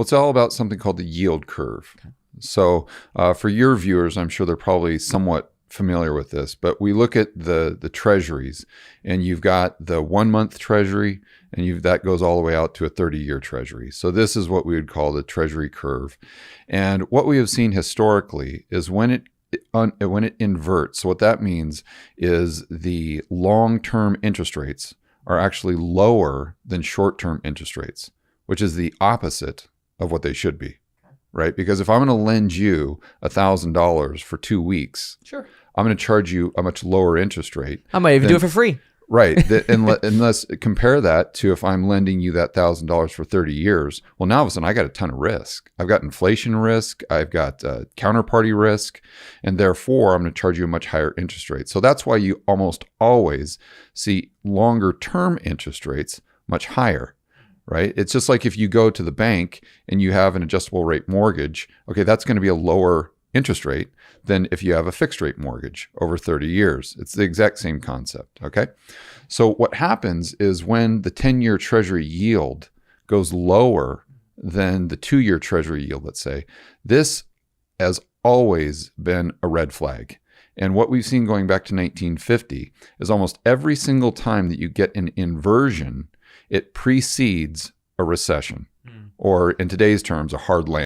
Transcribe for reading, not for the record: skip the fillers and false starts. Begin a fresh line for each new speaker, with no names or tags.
Well, it's all about something called the yield curve.
Okay.
So for your viewers, I'm sure they're probably somewhat familiar with this, but we look at the treasuries, and you've got the 1 month treasury, and that goes all the way out to a 30-year treasury. So this is what we would call the treasury curve. And what we have seen historically is when it inverts, so what that means is the long-term interest rates are actually lower than short-term interest rates, which is the opposite of what they should be, right? Because if I'm going to lend you $1,000 for 2 weeks,
sure,
I'm going to charge you a much lower interest rate.
I might even do it for free.
Right. Unless compare that to if I'm lending you that $1,000 for 30 years. Well, now all of a sudden I got a ton of risk. I've got inflation risk. I've got counterparty risk. And therefore, I'm going to charge you a much higher interest rate. So that's why you almost always see longer term interest rates much higher. Right? It's just like if you go to the bank and you have an adjustable rate mortgage, okay, that's going to be a lower interest rate than if you have a fixed rate mortgage over 30 years. It's the exact same concept, okay? So what happens is when the 10-year treasury yield goes lower than the 2-year treasury yield, let's say, this has always been a red flag. And what we've seen going back to 1950 is almost every single time that you get an inversion, it precedes a recession, or in today's terms, a hard landing.